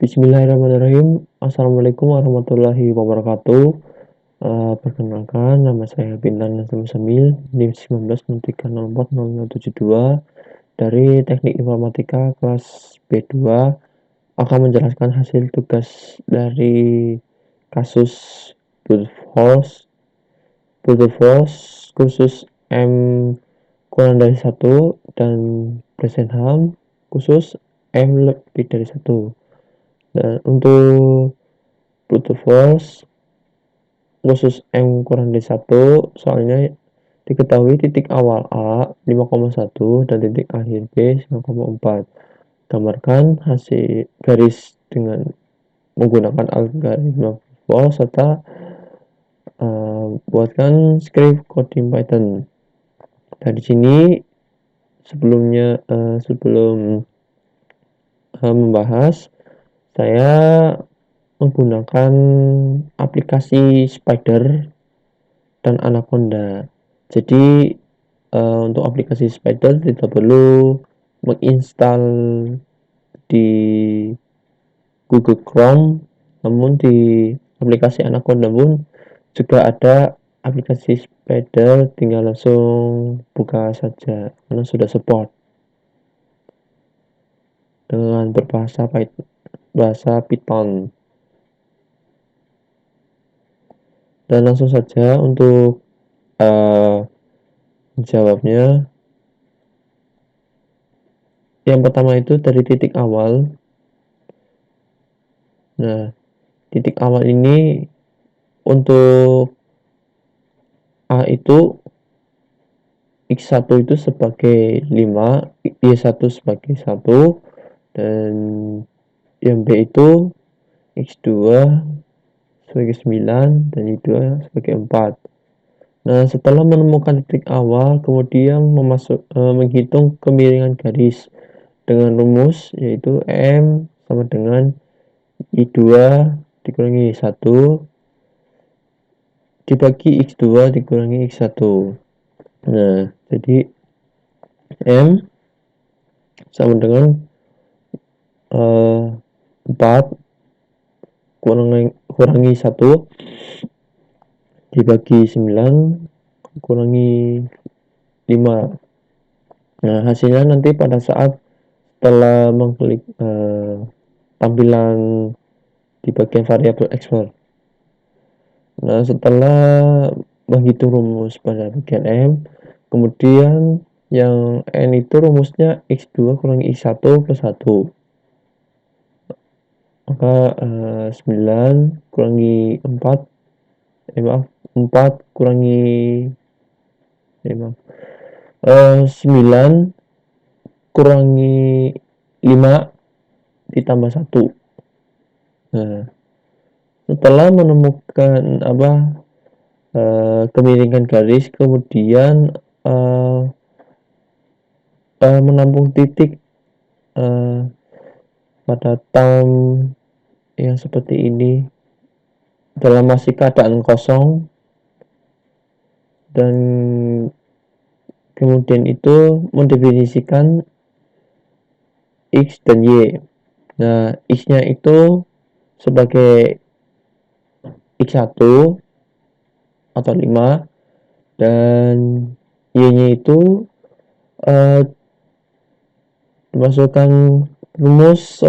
Bismillahirrahmanirrahim. Assalamualaikum warahmatullahi wabarakatuh. Perkenalkan, nama saya Bintan Nazrul Semil, NIM 19.03040072 dari Teknik Informatika kelas B2 akan menjelaskan hasil tugas dari kasus brute force khusus M kurang dari 1 dan Bresenham khusus M lebih dari 1. Dan untuk brute force khusus M kurang dari 1, soalnya diketahui titik awal A 5,1 dan titik akhir B 9,4. Gambarkan hasil garis dengan menggunakan algoritma force serta buatkan script coding Python. Dari sini sebelum membahas, saya menggunakan aplikasi Spider dan Anaconda. Jadi untuk aplikasi Spider tidak perlu menginstal di Google Chrome, namun di aplikasi Anaconda pun juga ada aplikasi Spider, tinggal langsung buka saja karena sudah support dengan berbahasa Python. Dan langsung saja untuk jawabnya. Yang pertama itu dari titik awal. Nah, titik awal ini untuk A itu X1 itu sebagai 5, Y1 sebagai 1, dan yang B itu X2 sebagai 9 dan Y2 sebagai 4. Nah, setelah menemukan titik awal, kemudian menghitung kemiringan garis dengan rumus yaitu M sama dengan I2 dikurangi 1 dibagi X2 dikurangi X1. Nah, jadi M sama dengan 4 kurangi 1 dibagi 9 kurangi 5. Nah, hasilnya nanti pada saat setelah mengklik tampilan di bagian variabel export. Nah, setelah menghitung rumus pada bagian M, kemudian yang N itu rumusnya X2 kurangi X1 plus 1. Maka 9 kurangi 4 4 kurangi 9 kurangi 5 ditambah 1. Nah, setelah menemukan kemiringan garis, kemudian menampung titik pada time yang seperti ini dalam masih keadaan kosong, dan kemudian itu mendefinisikan X dan Y. Nah, X-nya itu sebagai X1 atau 5, dan Y-nya itu dimasukkan rumus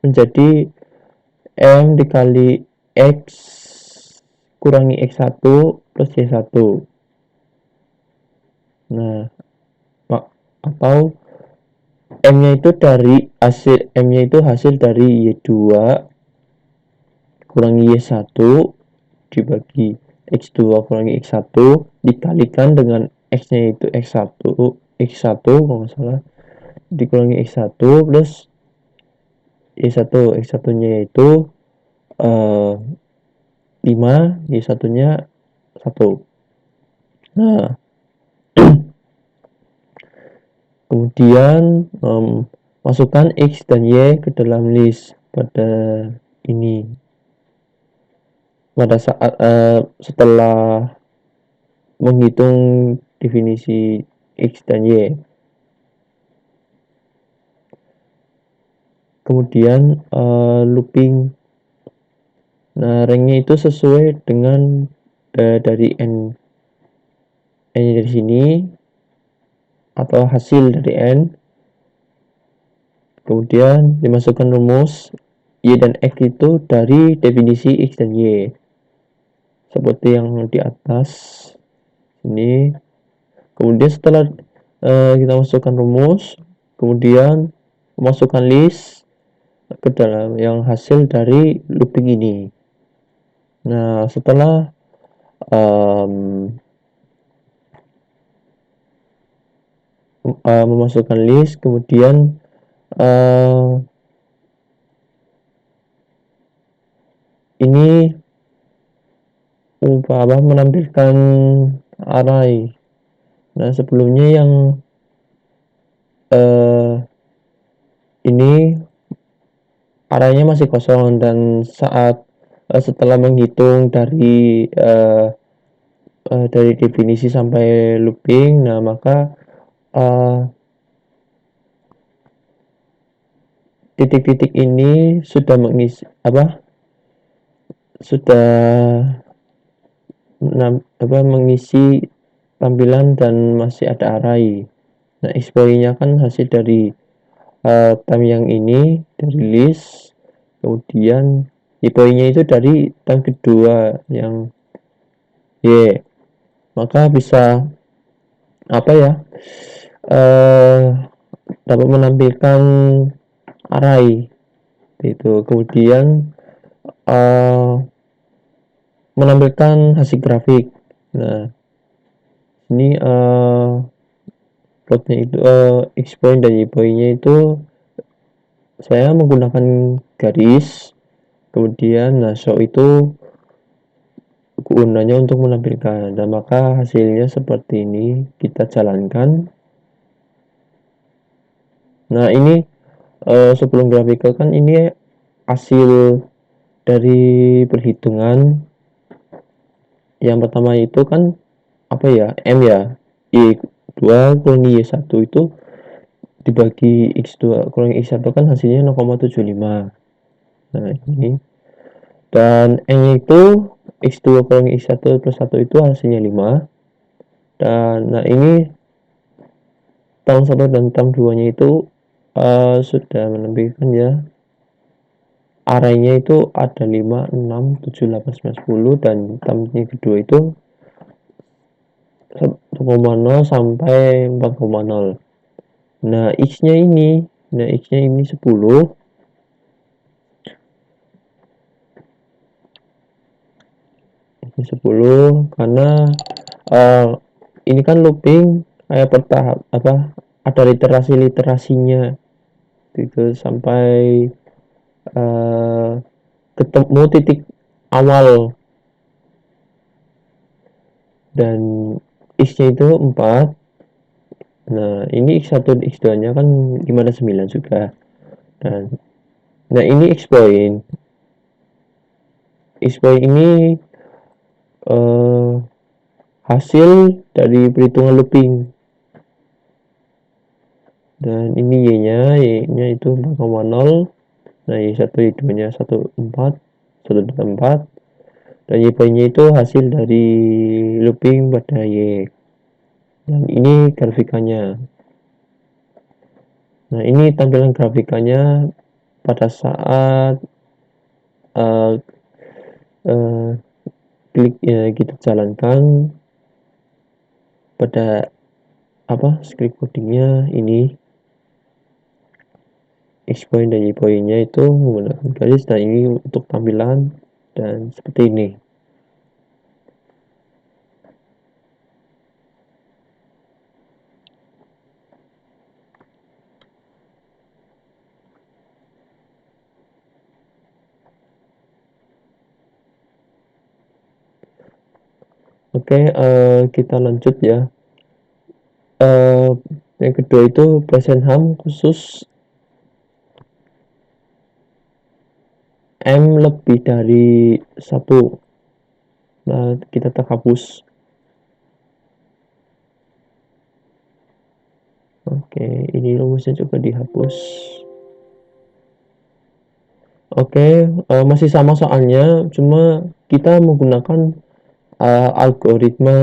menjadi M dikali X kurangi X1 plus Y1. Nah, atau M-nya itu hasil dari Y2 kurangi Y1 dibagi X2 kurangi X1 dikalikan dengan X-nya itu X1 kalau nggak salah, dikurangi X1 plus Y1. X1-nya itu 5, Y1-nya 1. Nah, kemudian masukkan X dan Y ke dalam list pada ini. Pada saat setelah menghitung definisi X dan Y. kemudian looping. Nah, ranknya itu sesuai dengan dari n dari sini atau hasil dari n, kemudian dimasukkan rumus y dan x itu dari definisi x dan y seperti yang di atas ini. Kemudian setelah kita masukkan rumus, kemudian masukkan list ke dalam yang hasil dari looping ini. Nah, setelah memasukkan list, kemudian ini menampilkan array. Nah, sebelumnya yang ini arraynya masih kosong, dan saat setelah menghitung dari definisi sampai looping, nah maka titik-titik ini sudah mengisi mengisi tampilan dan masih ada array. Nah, exploit-nya kan hasil dari time yang ini dari list, kemudian exploit-nya itu dari time kedua yang y, maka bisa dapat menampilkan array itu, kemudian menampilkan hasil grafik. Nah, ini plotnya itu x-point dan y-point-nya itu saya menggunakan garis, kemudian show itu gunanya untuk menampilkan, dan maka hasilnya seperti ini. Kita jalankan. Nah, ini sebelum grafika kan ini hasil dari perhitungan. Yang pertama itu kan M ya, Y2 kurangi Y1 itu dibagi X2 kurangi X1 kan hasilnya 0,75. Nah, ini, dan N itu X2 kurangi X1 plus 1 itu hasilnya 5. Dan nah, ini term 1 dan term 2 nya itu sudah menampilkan ya, arraynya itu ada 5, 6, 7, 8, 9, 10, dan termnya kedua itu 1,0 sampai 4,0. Nah, X-nya ini 10. Ini 10 karena ini kan looping kayak bertahap, ada literasinya gitu sampai ketemu titik awal, dan X-nya itu 4. Nah, ini X1 dan X2 nya kan 5 dan 9 juga. Dan nah, ini X-point ini hasil dari perhitungan looping. Dan ini y-nya itu 4,0. Nah, y1 y2 nya 1,4, 1,4, dan y-nya itu hasil dari looping pada y. Dan ini grafikanya. Nah, ini tampilan grafikanya pada saat klik ya, kita jalankan pada script codingnya ini. X-point dan Y-point-nya itu menggunakan garis, dan ini untuk tampilan dan seperti ini. Oke, kita lanjut ya. Yang kedua itu present ham khusus M lebih dari 1. Nah, kita terhapus. Oke, ini rumusnya juga dihapus. Oke, masih sama soalnya, cuma kita menggunakan algoritma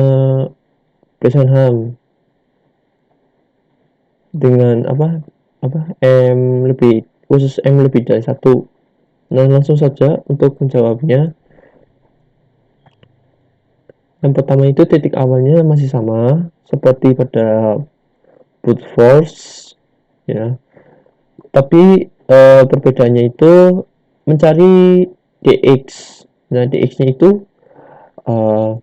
Besenham dengan M lebih dari satu. Nah, langsung saja untuk menjawabnya. Yang pertama itu titik awalnya masih sama seperti pada brute force, ya. Tapi perbedaannya itu mencari dx. Nah, dx-nya itu uh,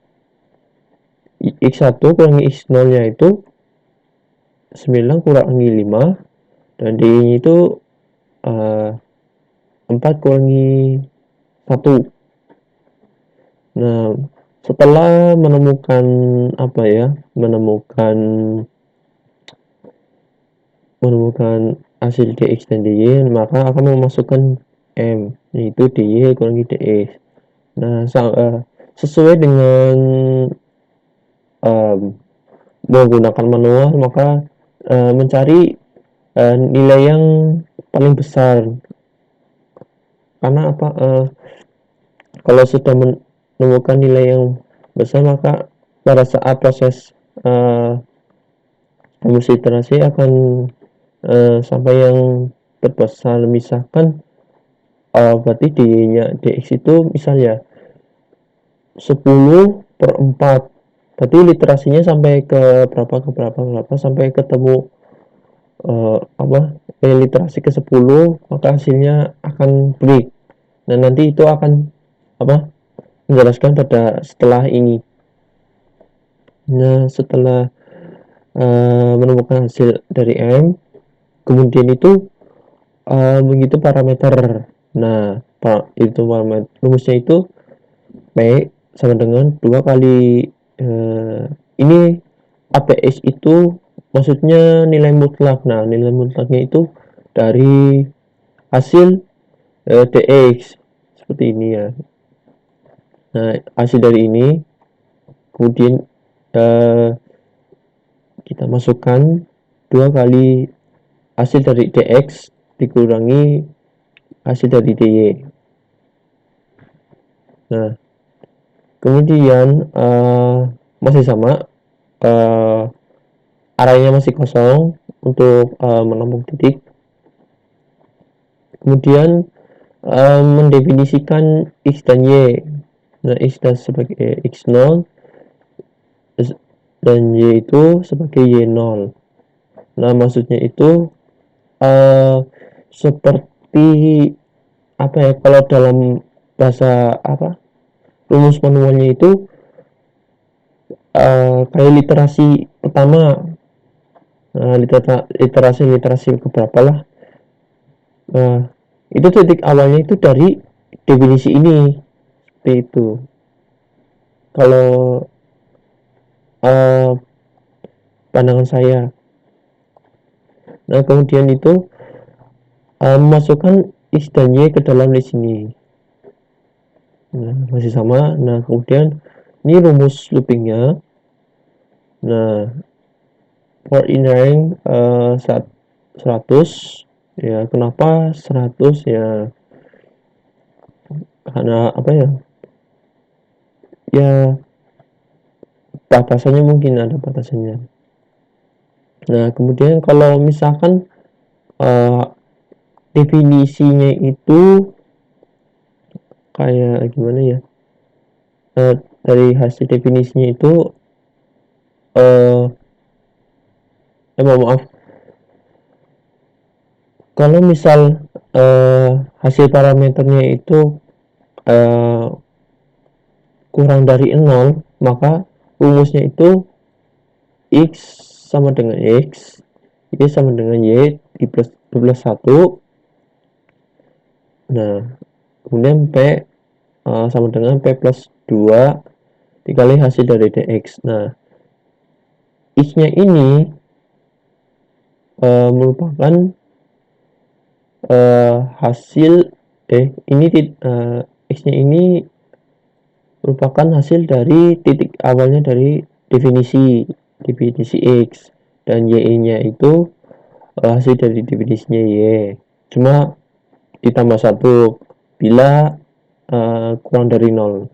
x1 kurangi x0 nya itu 9 kurangi 5, dan d-nya itu uh, 4 kurangi 1. Nah, setelah menemukan menemukan hasil dx dan dy, maka akan memasukkan m, yaitu dy kurangi dx. Nah, sesuai dengan menggunakan manual, maka mencari nilai yang paling besar. Karena kalau sudah menemukan nilai yang besar, maka pada saat proses rumus iterasi akan sampai yang terbesar. Misalkan berarti dx itu misalnya 10/4, berarti literasinya sampai ke berapa sampai ketemu literasi ke 10, maka hasilnya akan break. Nah, nanti itu akan menjelaskan pada setelah ini. Nah, setelah menemukan hasil dari M, kemudian itu menghitung parameter. Nah, itu parameter rumusnya itu P sama dengan 2 kali ini APS itu maksudnya nilai mutlak. Nah, nilai mutlaknya itu dari hasil dx seperti ini ya. Nah, hasil dari ini kemudian kita masukkan 2 kali hasil dari dx dikurangi hasil dari dy. Nah, kemudian masih sama, arahnya masih kosong untuk menampung titik. Kemudian mendefinisikan x dan y. Nah, x dan sebagai x0 dan y itu sebagai y0. Nah, maksudnya itu seperti kalau dalam bahasa rumus manualnya itu kayak literasi pertama, literasi keberapa lah. Nah, itu titik awalnya itu dari definisi ini, seperti itu. Kalau pandangan saya. Nah, kemudian itu masukkan x dan y ke dalam list ini. Nah, masih sama. Nah, kemudian ini rumus loopingnya. Nah, for inline 100 ya. Kenapa 100 ya? Karena ya batasannya, mungkin ada batasannya. Nah, kemudian kalau misalkan definisinya itu kayak gimana ya, dari hasil definisinya itu maaf, kalau misal hasil parameternya itu kurang dari 0, maka rumusnya itu x sama dengan x, y sama dengan y plus 1. Nah, kemudian P sama dengan P plus 2 dikali hasil dari dx. Nah, x nya ini merupakan hasil x nya ini merupakan hasil dari titik awalnya dari definisi x, dan y nya itu hasil dari definisinya y, cuma ditambah 1. bila kurang dari 0.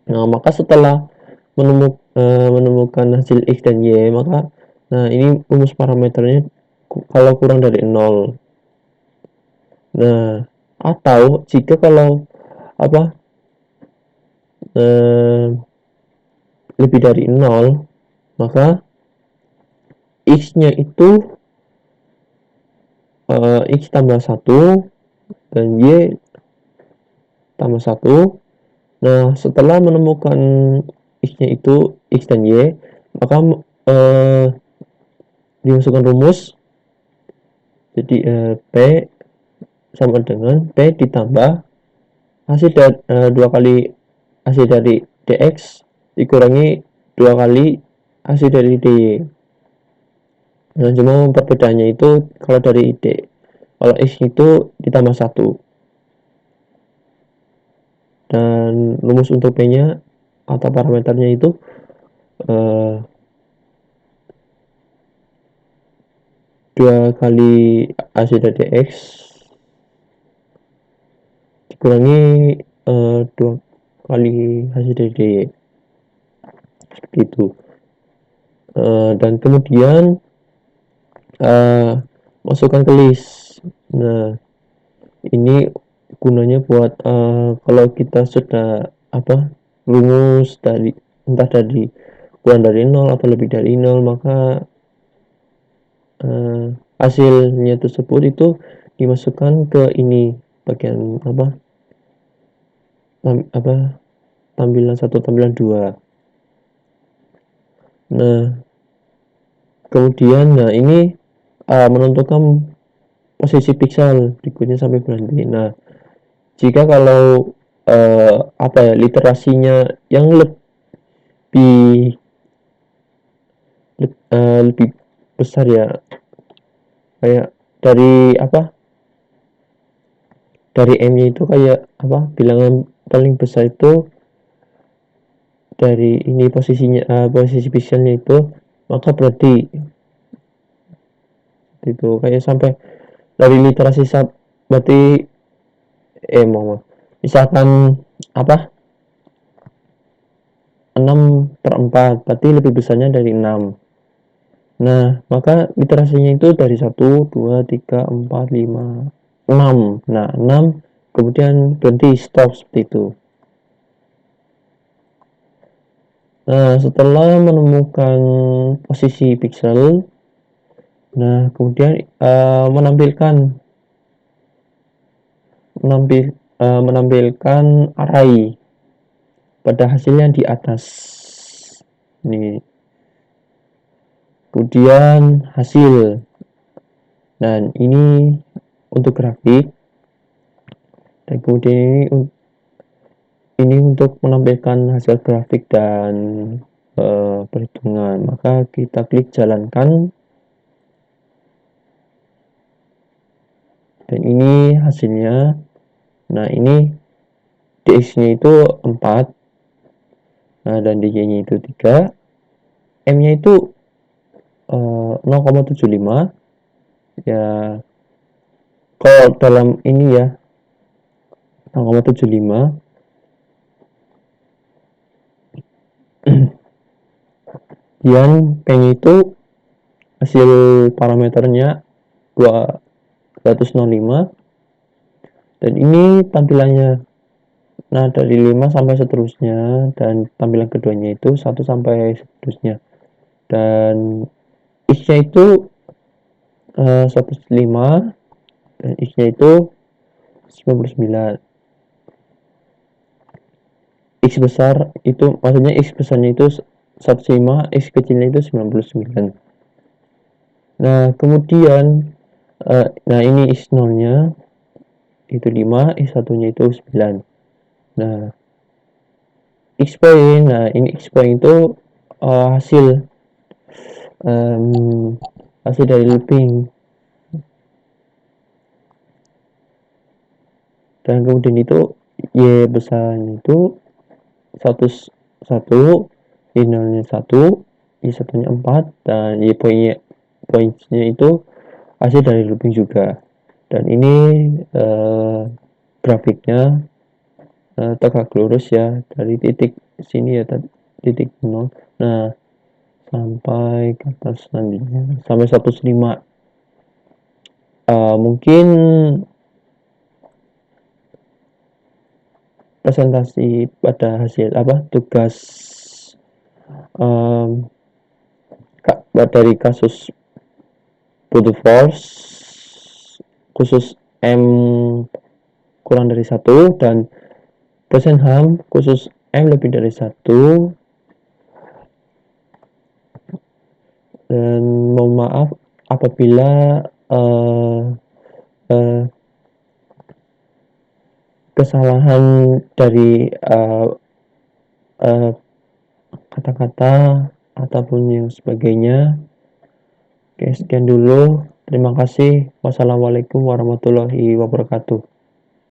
Nah, maka setelah menemukan hasil X dan Y, maka ini rumus parameternya kalau kurang dari 0. Nah, atau jika kalau lebih dari 0, maka X-nya itu X tambah 1 dan Y tambah 1. Nah, setelah menemukan X-nya itu X dan Y, maka dimasukkan rumus. Jadi P sama dengan P ditambah hasil dari 2 kali hasil dari DX dikurangi 2 kali hasil dari DY. Nah, cuma perbedaannya itu kalau dari kalau X itu ditambah 1. Dan rumus untuk P-nya atau parameternya itu 2 kali hasil dari X dikurangi 2 kali hasil dari DY. Seperti itu. Dan kemudian masukkan ke list. Nah, ini gunanya buat kalau kita sudah rumus dari entah dari kurang dari 0 atau lebih dari 0, maka hasilnya tersebut itu dimasukkan ke ini bagian tampilan 1, tampilan 2. Nah, kemudian ini menentukan posisi pixel berikutnya sampai berhenti. Nah, jika kalau literasinya yang lebih besar ya, kayak dari M-nya itu kayak bilangan paling besar itu dari ini posisi pixelnya itu, maka berarti itu kayak sampai dari literasi berarti misalkan 6/4 berarti lebih besarnya dari 6. Nah, maka literasinya itu dari 1, 2, 3, 4, 5, 6. Nah, 6 kemudian berhenti, stop, seperti itu. Nah, setelah menemukan posisi pixel, nah kemudian menampilkan array pada hasilnya di atas. Ini. Kemudian hasil. Dan ini untuk grafik. Dan kemudian ini untuk menampilkan hasil grafik dan perhitungan. Maka kita klik jalankan. Dan ini hasilnya. Nah, ini DX-nya itu 4. Nah, dan DJ-nya itu 3. M-nya itu 0,75. Ya, kalau dalam ini ya 0,75. Kemudian P-nya itu hasil parameternya 205. Dan ini tampilannya. Nah, dari 5 sampai seterusnya, dan tampilan keduanya itu 1 sampai seterusnya. Dan X-nya itu 105 dan X-nya itu 99. X besar itu maksudnya X besarnya itu 105, X kecilnya itu 99. Nah, kemudian ini X0 nya itu 5, X1 nya itu 9. Nah, X point, nah ini X point itu hasil dari looping. Dan kemudian itu Y besarnya itu 1, Y nolnya 1, Y1 nya 4, dan Y pointnya itu hasil dari looping juga. Dan ini grafiknya tegak lurus ya, dari titik sini ya, titik 0. Nah, sampai ke atas selanjutnya sampai 105. Mungkin presentasi pada hasil tugas dari kasus brute force khusus M kurang dari 1 dan persen HAM khusus M lebih dari 1. Dan mohon maaf apabila kesalahan dari kata-kata ataupun yang sebagainya. Oke, sekian dulu. Terima kasih. Wassalamualaikum warahmatullahi wabarakatuh.